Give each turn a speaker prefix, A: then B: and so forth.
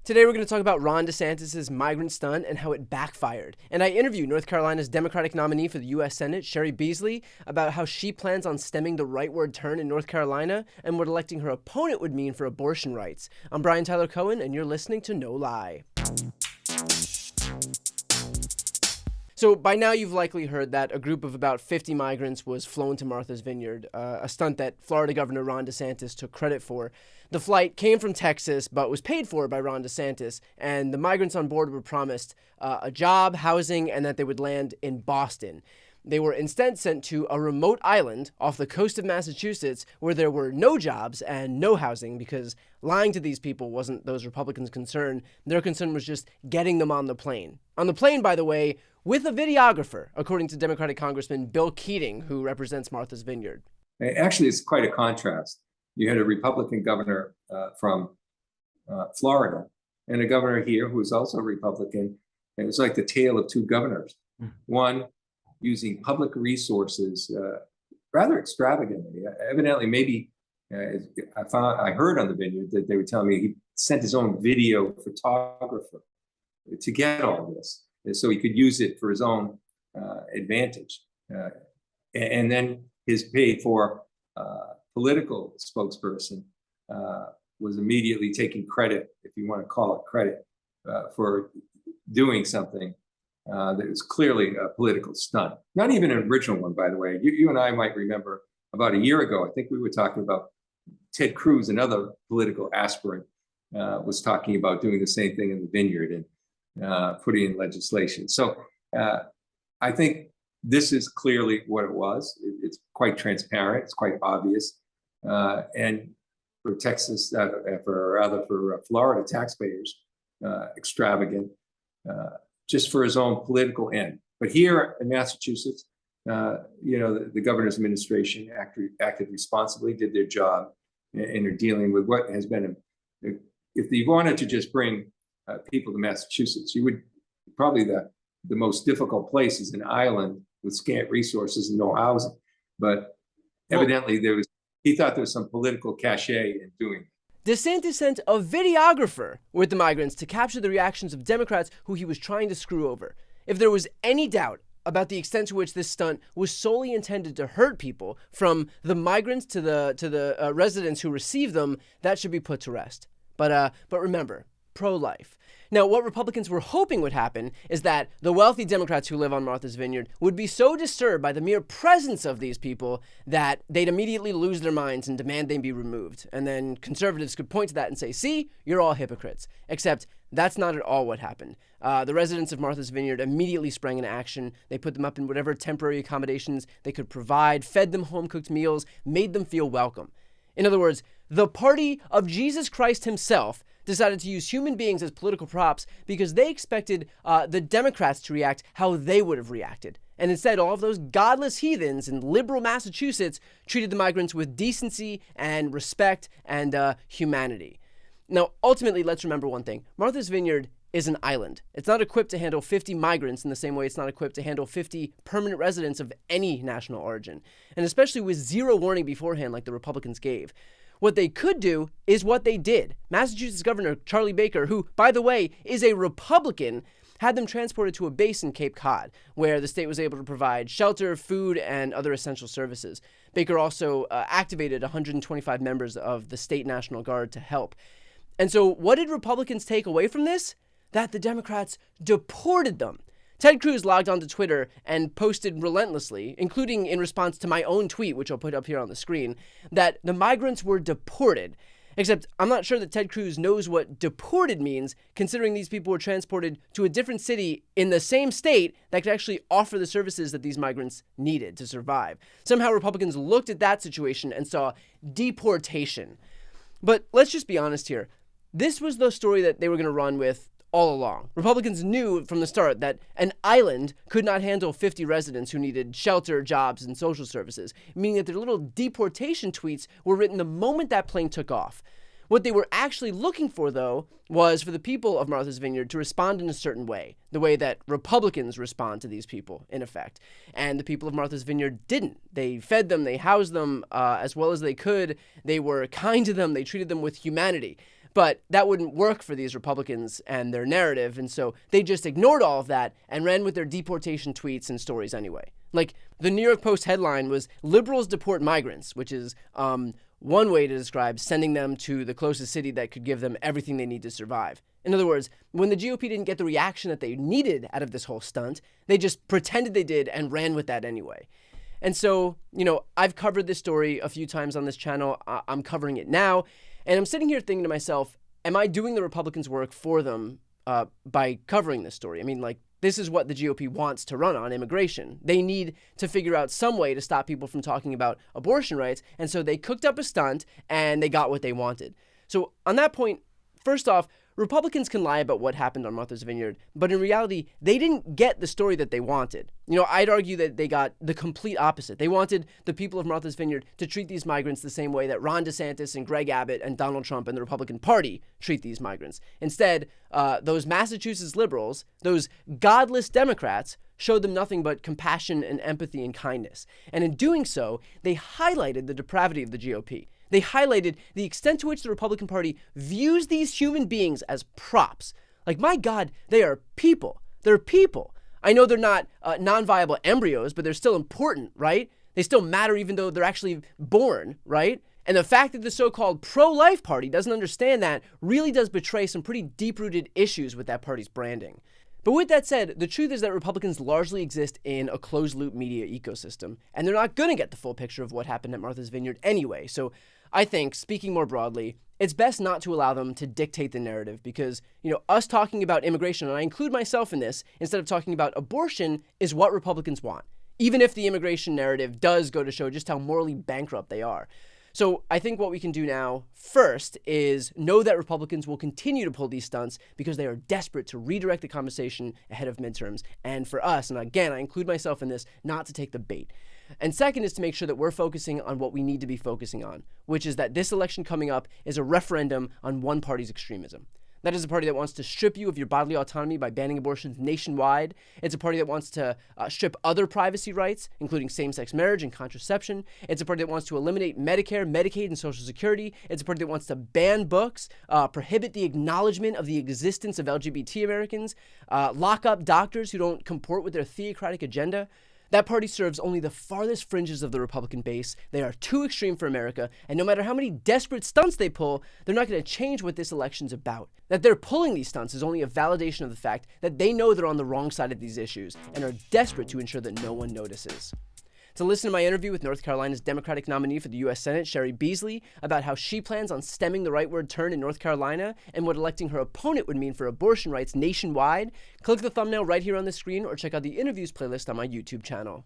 A: Today we're going to talk about Ron DeSantis' migrant stunt and how it backfired. And I interviewed North Carolina's Democratic nominee for the U.S. Senate, Sherry Beasley, about how she plans on stemming the rightward turn in North Carolina and what electing her opponent would mean for abortion rights. I'm Brian Tyler Cohen, and you're listening to No Lie. So by now you've likely heard that a group of about 50 migrants was flown to Martha's Vineyard, a stunt that Florida Governor Ron DeSantis took credit for. The flight came from Texas, but was paid for by Ron DeSantis, and the migrants on board were promised a job, housing, and that they would land in Boston. They were instead sent to a remote island off the coast of Massachusetts where there were no jobs and no housing, because lying to these people wasn't those Republicans' concern. Their concern was just getting them on the plane. On the plane, by the way, with a videographer, according to Democratic Congressman Bill Keating, who represents Martha's Vineyard.
B: Actually, it's quite a contrast. You had a Republican governor from Florida and a governor here who was also a Republican. And it was like the tale of two governors. One using public resources rather extravagantly. Evidently, maybe I heard on the Vineyard that they were telling me he sent his own video photographer to get all this, so he could use it for his own advantage. And then his paid for political spokesperson was immediately taking credit, if you want to call it credit, for doing something that was clearly a political stunt. Not even an original one, by the way. You and I might remember about a year ago, I think we were talking about Ted Cruz, another political aspirant, was talking about doing the same thing in the Vineyard and putting in legislation. So I think this is clearly what it was. It's quite transparent. It's quite obvious. And for Texas, for Florida taxpayers, extravagant, just for his own political end. But here in Massachusetts, the governor's administration acted responsibly, did their job, and are dealing with what has been if you wanted to just bring people to Massachusetts, you would probably the most difficult place is an island with scant resources and no housing. But evidently he thought there was some political cachet in doing it.
A: DeSantis sent a videographer with the migrants to capture the reactions of Democrats who he was trying to screw over. If there was any doubt about the extent to which this stunt was solely intended to hurt people, from the migrants to the residents who received them, that should be put to rest. But remember, pro-life. Now, what Republicans were hoping would happen is that the wealthy Democrats who live on Martha's Vineyard would be so disturbed by the mere presence of these people that they'd immediately lose their minds and demand they be removed. And then conservatives could point to that and say, see, you're all hypocrites. Except that's not at all what happened. The residents of Martha's Vineyard immediately sprang into action. They put them up in whatever temporary accommodations they could provide, fed them home-cooked meals, made them feel welcome. In other words, the party of Jesus Christ himself decided to use human beings as political props because they expected the Democrats to react how they would have reacted. And instead, all of those godless heathens in liberal Massachusetts treated the migrants with decency and respect and humanity. Now, ultimately, let's remember one thing. Martha's Vineyard is an island. It's not equipped to handle 50 migrants in the same way it's not equipped to handle 50 permanent residents of any national origin, and especially with zero warning beforehand like the Republicans gave. What they could do is what they did. Massachusetts Governor Charlie Baker, who, by the way, is a Republican, had them transported to a base in Cape Cod, where the state was able to provide shelter, food, and other essential services. Baker also activated 125 members of the state National Guard to help. And so what did Republicans take away from this? That the Democrats deported them. Ted Cruz logged onto Twitter and posted relentlessly, including in response to my own tweet, which I'll put up here on the screen, that the migrants were deported. Except I'm not sure that Ted Cruz knows what deported means, considering these people were transported to a different city in the same state that could actually offer the services that these migrants needed to survive. Somehow Republicans looked at that situation and saw deportation. But let's just be honest here. This was the story that they were going to run with all along. Republicans knew from the start that an island could not handle 50 residents who needed shelter, jobs, and social services, meaning that their little deportation tweets were written the moment that plane took off. What they were actually looking for, though, was for the people of Martha's Vineyard to respond in a certain way, the way that Republicans respond to these people, in effect. And the people of Martha's Vineyard didn't. They fed them, they housed them as well as they could. They were kind to them, they treated them with humanity. But that wouldn't work for these Republicans and their narrative, and so they just ignored all of that and ran with their deportation tweets and stories anyway. Like, the New York Post headline was, "Liberals deport migrants," which is one way to describe sending them to the closest city that could give them everything they need to survive. In other words, when the GOP didn't get the reaction that they needed out of this whole stunt, they just pretended they did and ran with that anyway. And so, I've covered this story a few times on this channel. I'm covering it now. And I'm sitting here thinking to myself, am I doing the Republicans' work for them by covering this story? I mean, this is what the GOP wants to run on, immigration. They need to figure out some way to stop people from talking about abortion rights. And so they cooked up a stunt and they got what they wanted. So on that point, first off, Republicans can lie about what happened on Martha's Vineyard, but in reality, they didn't get the story that they wanted. I'd argue that they got the complete opposite. They wanted the people of Martha's Vineyard to treat these migrants the same way that Ron DeSantis and Greg Abbott and Donald Trump and the Republican Party treat these migrants. Instead, those Massachusetts liberals, those godless Democrats, showed them nothing but compassion and empathy and kindness. And in doing so, they highlighted the depravity of the GOP. They highlighted the extent to which the Republican Party views these human beings as props. My God, they are people. They're people. I know they're not non-viable embryos, but they're still important, right? They still matter even though they're actually born, right? And the fact that the so-called pro-life party doesn't understand that really does betray some pretty deep-rooted issues with that party's branding. But with that said, the truth is that Republicans largely exist in a closed-loop media ecosystem, and they're not going to get the full picture of what happened at Martha's Vineyard anyway. So I think, speaking more broadly, it's best not to allow them to dictate the narrative because, us talking about immigration, and I include myself in this, instead of talking about abortion, is what Republicans want, even if the immigration narrative does go to show just how morally bankrupt they are. So I think what we can do now first is know that Republicans will continue to pull these stunts because they are desperate to redirect the conversation ahead of midterms. And for us, and again, I include myself in this, not to take the bait. And second is to make sure that we're focusing on what we need to be focusing on, which is that this election coming up is a referendum on one party's extremism. That is a party that wants to strip you of your bodily autonomy by banning abortions nationwide. It's a party that wants to strip other privacy rights, including same-sex marriage and contraception. It's a party that wants to eliminate Medicare, Medicaid, and Social Security. It's a party that wants to ban books, prohibit the acknowledgement of the existence of LGBT Americans, lock up doctors who don't comport with their theocratic agenda. That party serves only the farthest fringes of the Republican base. They are too extreme for America, and no matter how many desperate stunts they pull, they're not going to change what this election's about. That they're pulling these stunts is only a validation of the fact that they know they're on the wrong side of these issues and are desperate to ensure that no one notices. To listen to my interview with North Carolina's Democratic nominee for the U.S. Senate, Sherry Beasley, about how she plans on stemming the rightward turn in North Carolina and what electing her opponent would mean for abortion rights nationwide, click the thumbnail right here on the screen or check out the interviews playlist on my YouTube channel.